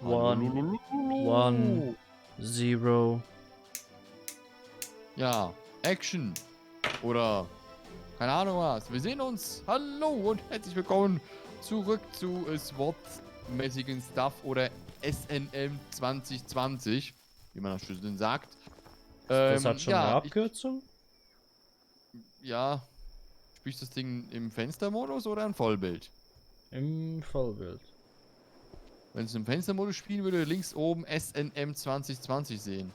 1, Hallo. 0. Ja, Action. Oder keine Ahnung was. Wir sehen uns. Hallo und herzlich willkommen zurück zu SWAT-mäßigen Stuff oder SNM 2020, wie man das schön sagt. Das hat schon eine Ja, Abkürzung? ja, spielst du das Ding im Fenstermodus oder im Vollbild? Im Vollbild. Wenn es im Fenstermodus spielen würde, links oben SNM 2020 sehen.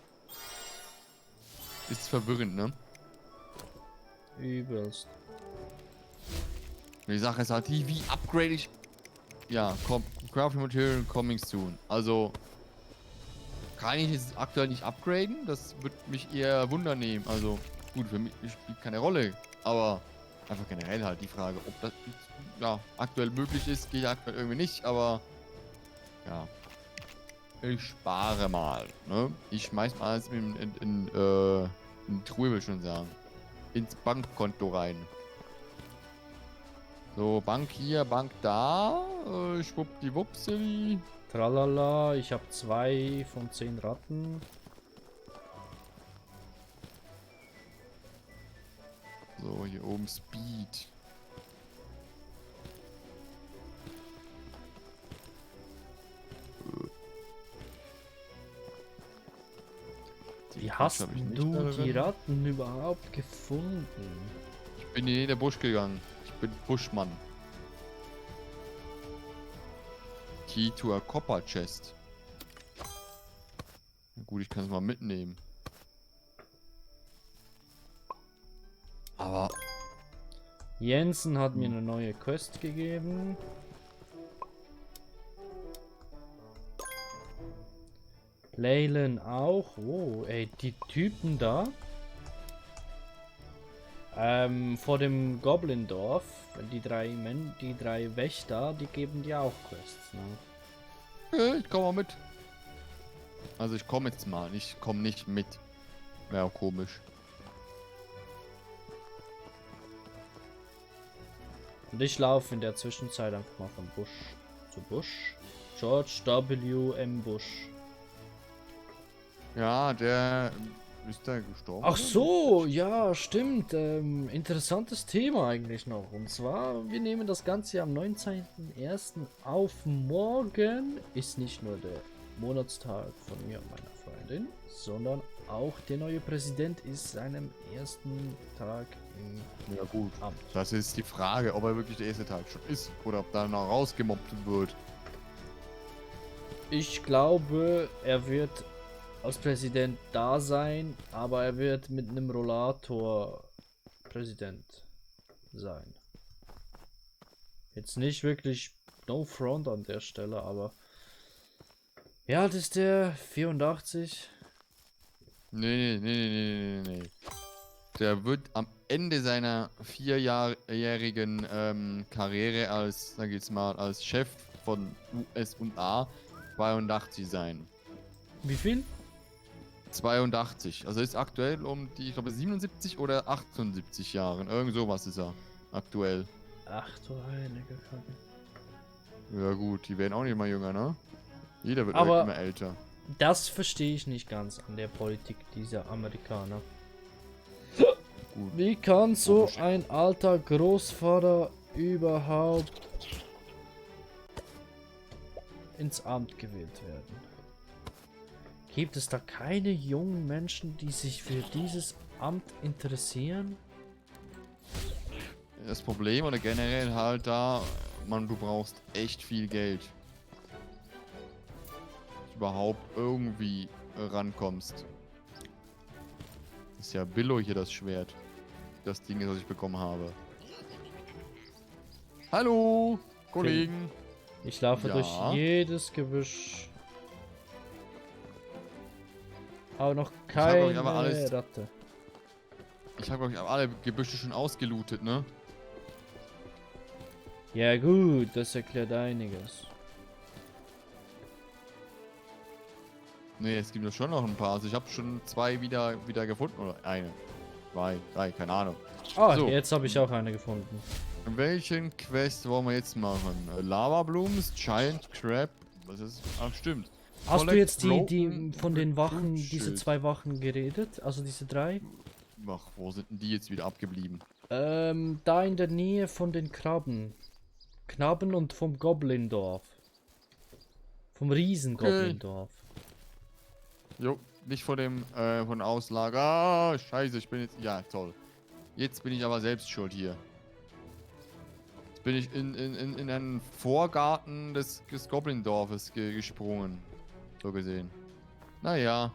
Ist verwirrend, ne? Übelst. Die Sache ist halt, wie upgrade ich. Ja, Crafting Material coming soon. Also, kann ich es aktuell nicht upgraden? Das würde mich eher Wunder nehmen. Also, gut, für mich spielt keine Rolle. Aber einfach generell halt die Frage, ob das ja, aktuell möglich ist, geht aktuell irgendwie nicht. Aber, ja. Ich spare mal, ne? Ich schmeiß mal alles in die Truhe, will ich schon sagen. Ins Bankkonto rein. So, Bank hier, Bank da. Schwuppdiwupseli. Tralala, ich habe 2 von 10 Ratten. So, hier oben Speed. Wie Quatsch hast hab ich nicht du da die drin. Ratten überhaupt gefunden? Ich bin in den Busch gegangen. Ich bin Buschmann. Key to a Copper Chest. Na gut, ich kann es mal mitnehmen. Aber Jensen hat mir eine neue Quest gegeben. Leyland auch. Oh, ey, die Typen da. Vor dem Goblin-Dorf, die drei Wächter, die geben dir auch Quests, ne? ich komme mal mit. Also ich komme jetzt mal. Ich komme nicht mit. Wäre auch komisch. Und ich laufe in der Zwischenzeit einfach mal von Busch zu Busch. George W. M. Bush. Ja, der ist da gestorben. Ach oder? so, ja, stimmt. Interessantes Thema eigentlich noch. Und zwar, wir nehmen das Ganze ja am 19.01. auf. Morgen ist nicht nur der Monatstag von mir und meiner Freundin, sondern auch der neue Präsident ist seinem ersten Tag im Ja gut. Amt. Das ist die Frage, ob er wirklich der erste Tag schon ist. Oder ob da noch rausgemobbt wird. Ich glaube, er wird als Präsident da sein, aber er wird mit einem Rollator Präsident sein. Jetzt nicht wirklich no front an der Stelle, aber wie alt ist der? 84? Nee. Der wird am Ende seiner 4-jährigen Karriere als, sag ich jetzt mal, als Chef von USA 82 sein. Wie viel? 82. Also er ist aktuell um die, ich glaube, 77 oder 78 Jahren. Irgend sowas ist er aktuell. Ach du heilige Kacke. Ja gut, die werden auch nicht mal jünger, ne? Jeder wird Aber immer älter. das verstehe ich nicht ganz an der Politik dieser Amerikaner. Gut. Wie kann so ein alter Großvater überhaupt ins Amt gewählt werden? Gibt es da keine jungen Menschen, die sich für dieses Amt interessieren? Das Problem oder generell halt da, man, du brauchst echt viel Geld. Dass du überhaupt irgendwie rankommst. Ist ja billig hier das Schwert. Das Ding, das ich bekommen habe. Hallo, Kollegen. Ich laufe Ja. durch jedes Gebüsch. Aber noch hab, glaub keine ich, aber alles- Ratte. Ich habe, glaube ich, alle Gebüsche schon ausgelootet, ne? Ja gut, das erklärt einiges. Ne, es gibt ja schon noch ein paar. Also ich habe schon 2 wieder gefunden. Oder eine. 2, 3, keine Ahnung. Ah, So. jetzt habe ich auch eine gefunden. Welchen Quest wollen wir jetzt machen? Lava Blooms, Giant Crab. Was ist? Ach, stimmt. Hast du Collect jetzt die broken von den Wachen, recruit diese Schild. 2 Wachen geredet? Also diese 3? Ach, wo sind denn die jetzt wieder abgeblieben? Da in der Nähe von den Krabben. Knabben und vom Goblindorf. Vom Riesen-Goblindorf. Jo, nicht von dem, von Auslager. Ah, scheiße, ich bin jetzt, ja, toll. Jetzt bin ich aber selbst schuld hier. Jetzt bin ich in einen Vorgarten des Goblindorfes gesprungen. So gesehen. Naja.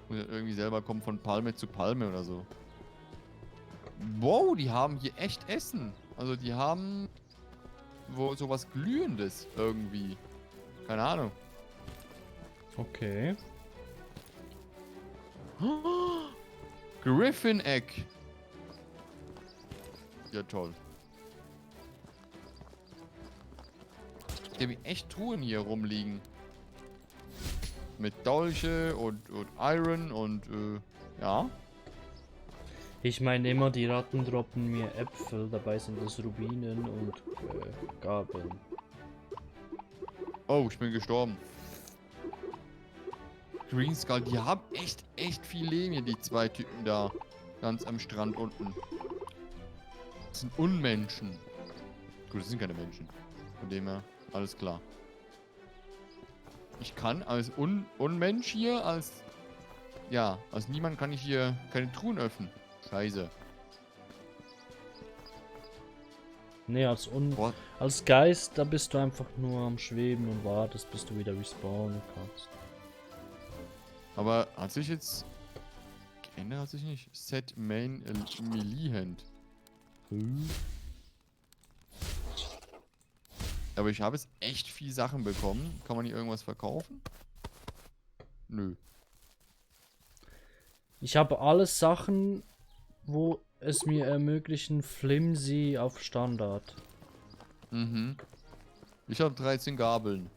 Muss ja irgendwie selber kommen von Palme zu Palme oder so. Wow, die haben hier echt Essen. Also die haben wo sowas Glühendes irgendwie. Keine Ahnung. Okay. Griffin Egg. Ja, toll. Ich habe echt Truhen hier rumliegen. Mit Dolche und Iron und ja. Ich meine immer, die Ratten droppen mir Äpfel, dabei sind das Rubinen und Gabeln. Oh, ich bin gestorben. Green Skull, die haben echt viel Leben hier, die 2 Typen da. Ganz am Strand unten. Das sind Unmenschen. Gut, das sind keine Menschen. Von dem her, alles klar. Ich kann als Unmensch hier, als niemand kann ich hier keine Truhen öffnen. Scheiße. Nee, Boah, als Geist, da bist du einfach nur am Schweben und wartest, bis du wieder respawnen kannst. aber hat sich jetzt geändert? Hat sich nicht? Set Main Melee Hand. Aber ich habe jetzt echt viel Sachen bekommen. Kann man hier irgendwas verkaufen? Nö. Ich habe alles Sachen, wo es mir ermöglichen, Flimsy auf Standard. Mhm. Ich habe 13 Gabeln.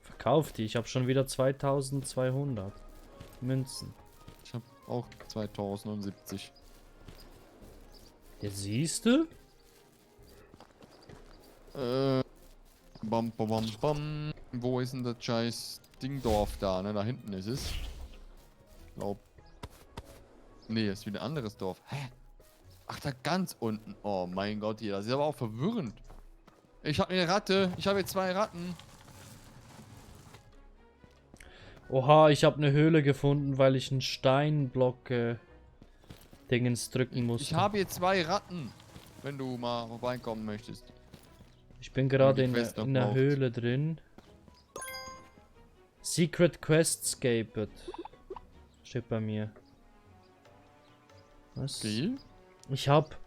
Verkauf die, ich habe schon wieder 2200 Münzen. Ich habe auch 2070. Ja, siehst du? Bam, bam, bam, bam. Wo ist denn das scheiß Dingdorf da, ne? Da hinten ist es. Glaub. Nee, das ist wieder ein anderes Dorf. Hä? Ach, da ganz unten. Oh mein Gott, hier. Das ist aber auch verwirrend. Ich habe eine Ratte. Ich habe jetzt 2 Ratten. Oha, ich habe eine Höhle gefunden, weil ich einen Steinblock Dingens drücken musste. Ich habe hier 2 Ratten. Wenn du mal vorbeikommen möchtest. Ich bin gerade die Quest noch in der braucht. Höhle drin. Secret Quest Scaped. Steht bei mir. Was? Viel? Ich hab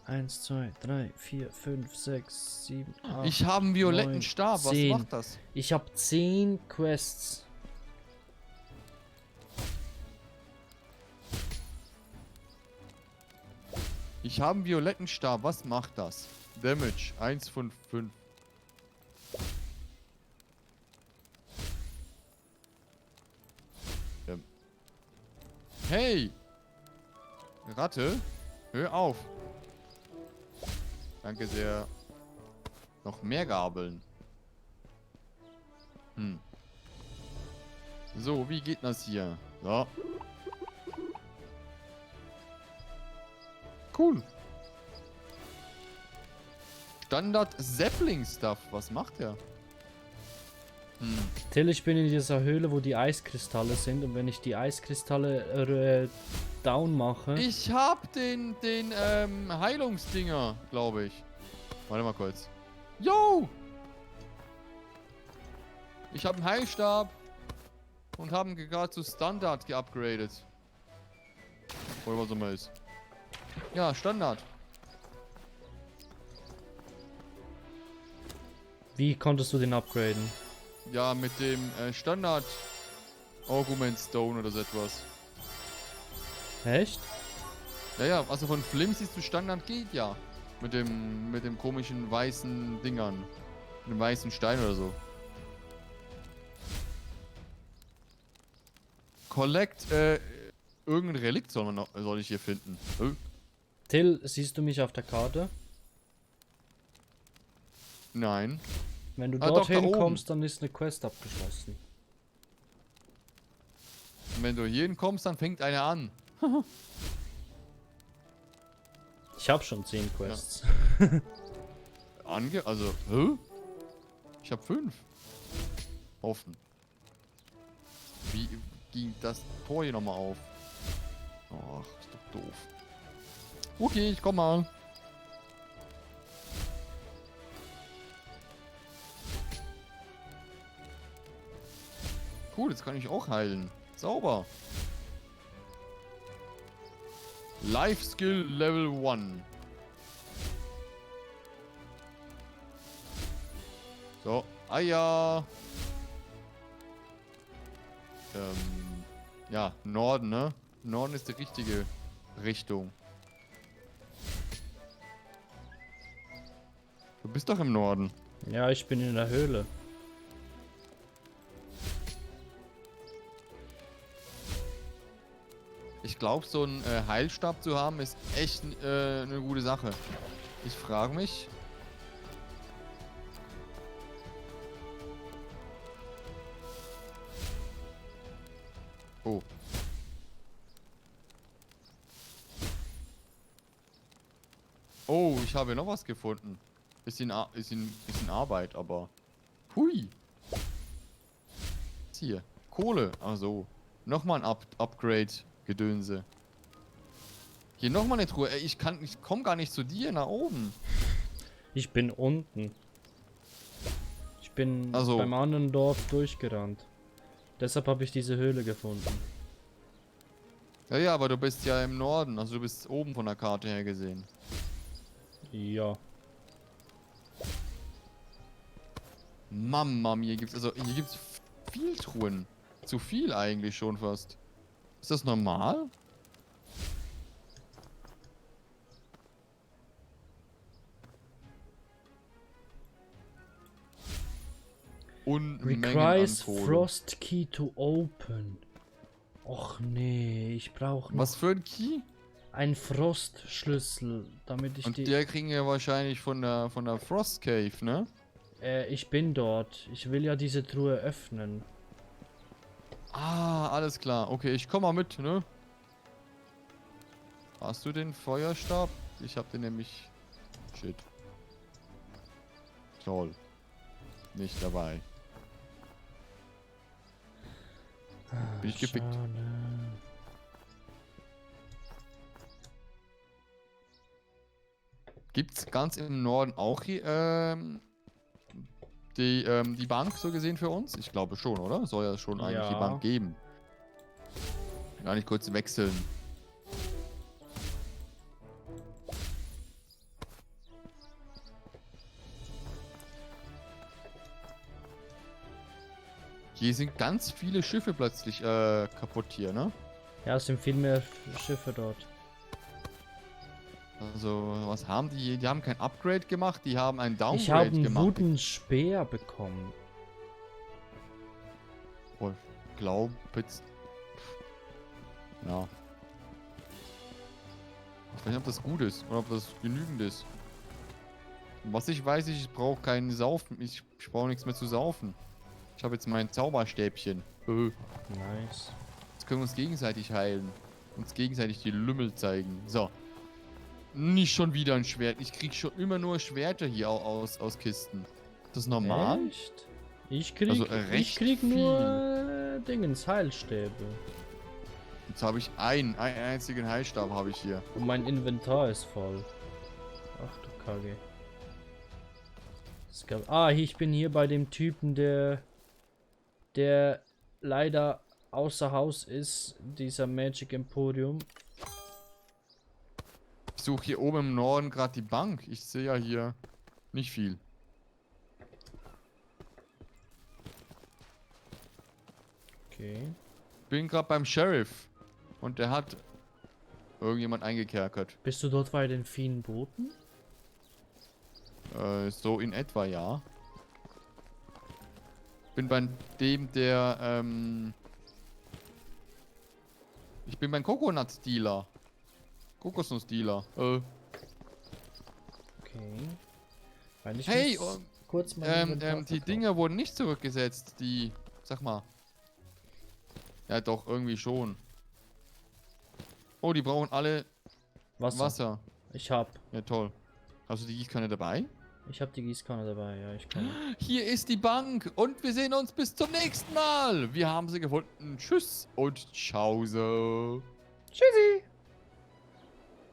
1, 2, 3, 4, 5, 6, 7, 8. Ich habe einen violetten 9, Stab. 10. Was macht das? Ich habe 10 Quests. Ich habe einen violetten Stab. Was macht das? Damage. 1 von 5. Hey! Ratte? Hör auf. Danke sehr. Noch mehr Gabeln. Hm. So, wie geht das hier? So. Cool. Standard Sapling Stuff. Was macht der? Hm. Till, ich bin in dieser Höhle, wo die Eiskristalle sind, und wenn ich die Eiskristalle down mache. Ich hab den Heilungsdinger, glaube ich. Warte mal kurz. Yo! Ich habe einen Heilstab und haben gerade zu Standard geupgradet. Oder was immer ist. Ja, Standard. Wie konntest du den upgraden? Ja, mit dem Standard Augment Stone oder so etwas. Echt? Ja, ja, also von Flimsy zu Standard geht ja. Mit dem komischen weißen Dingern. Mit dem weißen Stein oder so. Collect, irgendein Relikt soll ich hier finden. Till, siehst du mich auf der Karte? Nein. Wenn du Ah, doch, da dorthin oben. kommst, dann ist eine Quest abgeschlossen. Und wenn du hier hinkommst, dann fängt eine an. Ich habe schon 10 Quests. Also, hä? Ich habe 5. Offen. Wie ging das Tor hier nochmal auf? Ach, ist doch doof. Okay, ich komm mal. Cool, jetzt kann ich auch heilen. Sauber. Life Skill Level 1. So, ja. Ja, Norden, ne? Norden ist die richtige Richtung. Du bist doch im Norden. Ja, ich bin in der Höhle. Ich glaube, so einen Heilstab zu haben, ist echt eine gute Sache. Ich frage mich. Oh. Oh, ich habe noch was gefunden. Ist in Arbeit, aber. Hui. Was hier? Kohle. Ach so. Nochmal ein Upgrade-Gedönse. Hier nochmal eine Truhe. Ey, ich komme gar nicht zu dir nach oben. Ich bin unten. Ich bin Also. beim anderen Dorf durchgerannt. Deshalb habe ich diese Höhle gefunden. Ja, ja, aber du bist ja im Norden. Also du bist oben von der Karte her gesehen. Ja. Mama, hier gibt's viel Truhen. Zu viel eigentlich schon fast. Ist das normal? Unmengen an Requires Kohle. Frost Key to open. Och nee, ich brauche noch Was für ein Key? einen Frostschlüssel, damit ich Und die... der kriegen wir wahrscheinlich von der Frost Cave, ne? ich bin dort. Ich will ja diese Truhe öffnen. Ah, alles klar. Okay, ich komm mal mit, ne? Hast du den Feuerstab? Ich hab den nämlich... Shit. Toll. Nicht dabei. Bin ich gefickt. Schade. Gibt's ganz im Norden auch hier, die Bank so gesehen für uns? Ich glaube schon, oder? Soll ja schon eigentlich die Ja. Bank geben. Gar nicht kurz wechseln. Hier sind ganz viele Schiffe plötzlich kaputt hier, ne? Ja, es sind viel mehr Schiffe dort. Also, was haben die? Die haben kein Upgrade gemacht, die haben ein Ich Downgrade habe einen gemacht. Wooden Speer bekommen. Oh, ich glaube jetzt... Ja. Ich weiß nicht, ob das gut ist oder ob das genügend ist. Was ich weiß, ich brauche keinen Saufen. Ich brauche nichts mehr zu saufen. Ich habe jetzt mein Zauberstäbchen. Nice. Jetzt können wir uns gegenseitig heilen. Uns gegenseitig die Lümmel zeigen. So. Nicht schon wieder ein Schwert. Ich krieg schon immer nur Schwerter hier aus Kisten. Ist das normal? Echt? Ich krieg, Also, ich recht krieg nur Dingens, Heilstäbe. Jetzt habe ich einen einzigen Heilstab habe ich hier. Und mein Inventar ist voll. Ach du Kacke. Ich bin hier bei dem Typen, der leider außer Haus ist, dieser Magic Emporium. Ich suche hier oben im Norden gerade die Bank. Ich sehe ja hier nicht viel. Okay. Bin gerade beim Sheriff. Und der hat irgendjemand eingekerkert. Bist du dort bei den vielen Booten? So in etwa, ja. Bin bei dem, der, ich bin beim Coconut-Dealer. Kokosnuss-Dealer. Okay. Weil ich Hey, muss kurz mein Inventar Die verkaufen. Dinger wurden nicht zurückgesetzt, die, sag mal. Ja doch, irgendwie schon. Oh, die brauchen alle Wasser. Ich hab. Ja, toll. Hast du die Gießkanne dabei? Ich hab die Gießkanne dabei, ja, ich komme. Hier ist die Bank und wir sehen uns bis zum nächsten Mal. Wir haben sie gefunden. Tschüss und ciao. Tschüssi!